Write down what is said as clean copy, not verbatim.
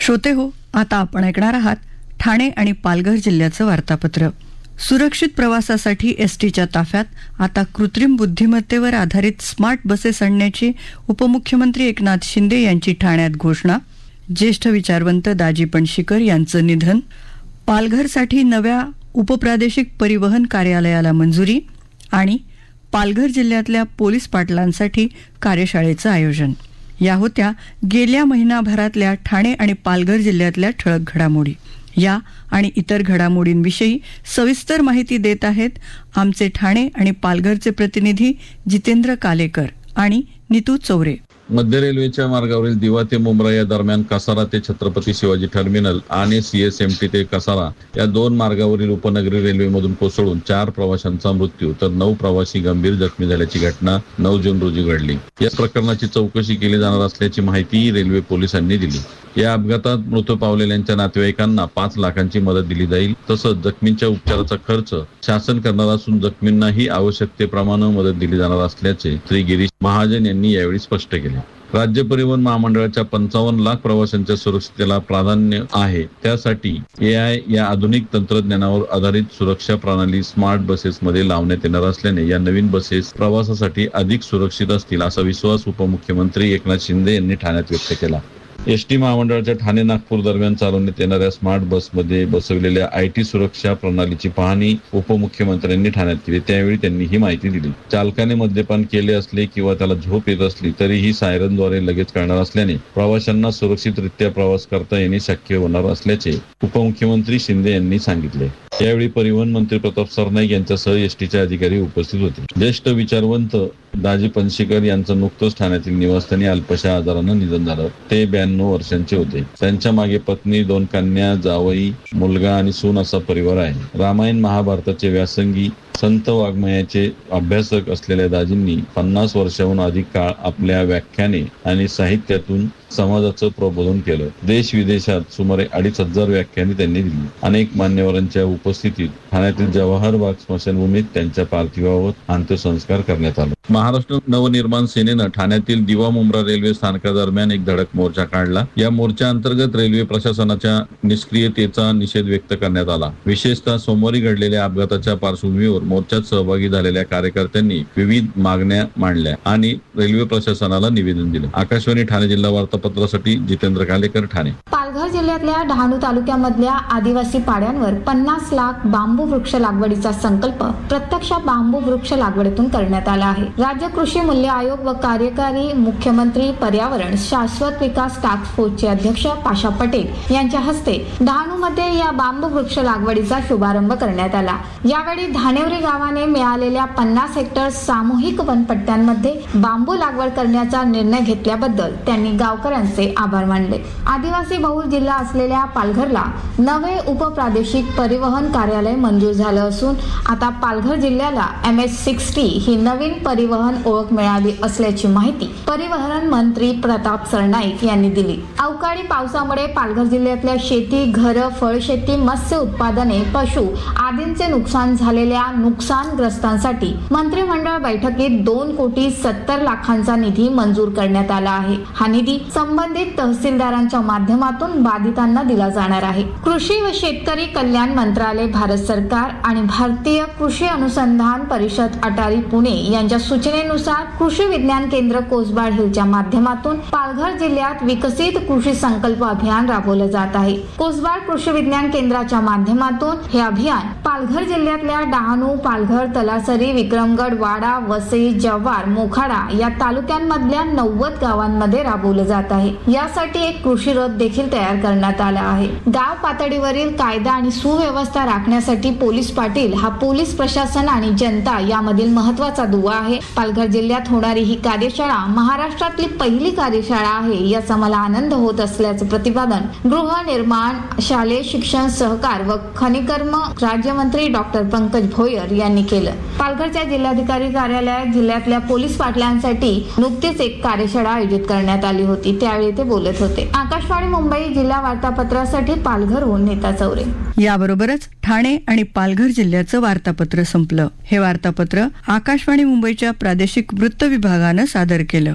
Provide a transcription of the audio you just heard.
श्रोते हो, आता आपण ऐकणार आहात ठाणे आणि पालघर जिल्ह्याचं वार्तापत्र. सुरक्षित प्रवासासाठी एसटीच्या ताफ्यात आता कृत्रिम बुद्धिमत्तेवर आधारित स्मार्ट बसेस आणण्याची उपमुख्यमंत्री एकनाथ शिंदे यांची ठाण्यात घोषणा. ज्येष्ठ विचारवंत दाजी पणशीकर यांचं निधन. पालघरसाठी नव्या उपप्रादेशिक परिवहन कार्यालयाला मंजुरी आणि पालघर जिल्ह्यातल्या पोलीस पाटलांसाठी कार्यशाळेचं आयोजन. या होत्या गेल्या महिनाभरातल्या ठाणे आणि पालघर जिल्ह्यातल्या ठळक घडामोडी. या आणि इतर घडामोडींविषयी सविस्तर माहिती देत आहेत आमचे ठाणे आणि पालघरचे प्रतिनिधी जितेंद्र कालेकर आणि नीतू चौरे. मध्य रेल्वेच्या मार्गावरील दिवा ते मुंब्रा या दरम्यान कसारा ते छत्रपती शिवाजी टर्मिनल आणि CSMT ते कसारा या 2 मार्गावरील उपनगरी रेल्वेमधून कोसळून 4 प्रवाशांचा मृत्यू तर 9 प्रवासी गंभीर जखमी झाल्याची घटना 9 जून रोजी घडली. या प्रकरणाची चौकशी केली जाणार असल्याची माहिती रेल्वे पोलिसांनी दिली. या अपघातात मृत पावलेल्यांच्या नातेवाईकांना 5 लाखांची मदत दिली जाईल. तसंच जखमींच्या उपचाराचा खर्च शासन करणार असून जखमींनाही आवश्यकतेप्रमाणे मदत दिली जाणार असल्याचे श्री गिरीश महाजन यांनी यावेळी स्पष्ट केले. राज्य परिवहन महामंडळाच्या 55 लाख प्रवाशांच्या सुरक्षिततेला प्राधान्य आहे. त्यासाठी AI या आधुनिक तंत्रज्ञानावर आधारित सुरक्षा प्रणाली स्मार्ट बसेसमध्ये लावण्यात येणार असल्याने या नवीन बसेस प्रवासासाठी अधिक सुरक्षित असतील असा विश्वास उपमुख्यमंत्री एकनाथ शिंदे यांनी ठाण्यात व्यक्त केला. एसटी महामंडळाच्या ठाणे नागपूर दरम्यान चालवण्यात येणाऱ्या स्मार्ट बसमध्ये बसवलेल्या IT सुरक्षा प्रणालीची पाहणी उपमुख्यमंत्र्यांनी ठाण्यात केली. त्यावेळी त्यांनी ही माहिती दिली. चालकाने मद्यपान केले असले किंवा त्याला झोप येत असली तरीही सायरनद्वारे लगेच कळणार असल्याने प्रवाशांना सुरक्षितरित्या प्रवास करता येणे शक्य होणार असल्याचे उपमुख्यमंत्री शिंदे यांनी सांगितले. यावेळी परिवहन मंत्री प्रताप सरनाईक यांच्यासह एसटीचे अधिकारी उपस्थित होते. ज्येष्ठ विचारवंत दाजी पणशीकर यांचं नुकतंच ठाण्यातील निवासस्थानी अल्पशा आजारानं निधन झालं. ते 92 वर्षांचे होते. त्यांच्या मागे पत्नी, 2 कन्या, जावई, मुलगा आणि सून असा परिवार आहे. रामायण महाभारताचे व्यासंगी संत वाङ्मयाचे अभ्यासक असलेल्या दाजींनी 50 वर्षाहून अधिक काळ आपल्या व्याख्याने आणि साहित्यातून समाजाचं प्रबोधन केलं. देश विदेशात सुमारे 2,500 व्याख्याने त्यांनी दिली. अनेक मान्यवरांच्या उपस्थितीत ठाण्यातील जवाहर बाग स्मशानभूमीत त्यांच्या पार्थिवावर अंत्यसंस्कार करण्यात आले. महाराष्ट्र नवनिर्माण सेनेनं ठाण्यातील दिवा मुंब्रा रेल्वे स्थानकादरम्यान एक धडक मोर्चा काढला. या मोर्चा अंतर्गत रेल्वे प्रशासनाच्या निष्क्रियतेचा निषेध व्यक्त करण्यात आला. विशेषतः सोमवारी घडलेल्या अपघाताच्या पार्श्वभूमीवर मोर्चात सहभागी झालेल्या कार्यकर्त्यांनी विविध मागण्या मांडल्या आणि रेल्वे प्रशासनाला निवेदन दिलं. आकाशवाणी ठाणे जिल्हा वार्तापत्रासाठी जितेंद्र कालेकर, ठाणे. पालघर जिल्ह्यातल्या डहाणू तालुक्यामधल्या आदिवासी पाड्यांवर 50 लाख बांबू वृक्ष लागवडीचा संकल्प प्रत्यक्ष बांबू वृक्ष लागवडीतून करण्यात आला आहे. राज्य कृषी मूल्य आयोग व कार्यकारी मुख्यमंत्री पर्यावरण शाश्वत विकास टास्क फोर्सचे अध्यक्ष पाशा पटेल यांच्या हस्ते डहाणूमध्ये या बांबू वृक्ष लागवडीचा शुभारंभ करण्यात आला. यावेळी धानेवरी गावाने मिळालेल्या 50 हेक्टर सामूहिक वनपट्ट्यांमध्ये बांबू लागवड करण्याचा निर्णय घेतल्याबद्दल त्यांनी गावकऱ्यांचे आभार मानले. आदिवासी बहुल जिल्हा असलेल्या पालघरला नवे उपप्रादेशिक परिवहन कार्यालय मंजूर झालं असून आता पालघर जिल्ह्याला MS60 ही नवीन परिवहन ओळख मिळाली असल्याची माहिती परिवहन मंत्री प्रताप सरनाईक यांनी दिली. अवकाळी पावसामुळे पालघर जिल्ह्यातल्या शेती, घरं, फळशेती, मत्स्य उत्पादने, पशु आदींचे नुकसान झालेल्या नुकसानग्रस्तांसाठी मंत्रिमंडळ बैठकीत 2,70,00,000 निधी मंजूर करण्यात आला आहे. हा निधी संबंधित तहसीलदारांच्या माध्यमातून बाधितांना दिला जाणार आहे. कृषी व शेतकरी कल्याण मंत्रालय, भारत सरकार आणि भारतीय कृषी अनुसंधान परिषद अटारी पुणे यांच्या सूचनेनुसार कृषी विज्ञान केंद्र कोसबाड हिलच्या माध्यमातून पालघर जिल्ह्यात विकसित कृषी संकल्प अभियान राबवलं जात आहे. कोसबाड कृषी विज्ञान केंद्राच्या माध्यमातून हे अभियान पालघर जिल्ह्यातल्या डहाणू, पालघर, तलासरी, विक्रमगड, वाडा, वसई, जव्हार, मोखाडा या तालुक्यांमधल्या 90 गावांमध्ये राबवलं जात आहे. यासाठी एक कृषी रथ देखील तयार करण्यात आला आहे. गाव पातळीवरील कायदा आणि सुव्यवस्था राखण्यासाठी पोलीस पाटील हा पोलीस प्रशासन आणि जनता यामधील महत्वाचा दुवा आहे. पालघर जिल्ह्यात होणारी ही कार्यशाळा महाराष्ट्रातली पहिली कार्यशाळा आहे. याचा मला आनंद होत असल्याचं प्रतिपादन गृहनिर्माण, शालेय शिक्षण, सहकार व खनिकर्म राज्यमंत्री डॉक्टर पंकज भोयर यांनी केलं. पालघरच्या जिल्हाधिकारी कार्यालयात जिल्ह्यातल्या पोलीस पाटलांसाठी नुकतीच एक कार्यशाळा आयोजित करण्यात आली होती. त्यावेळी ते बोलत होते. आकाशवाणी मुंबई जिल्हा वार्तापत्रासाठी पालघरहून नीता चौरे. याबरोबरच ठाणे आणि पालघर जिल्ह्याचं वार्तापत्र संपलं. हे वार्तापत्र आकाशवाणी मुंबईच्या प्रादेशिक वृत्त विभागानं सादर केलं.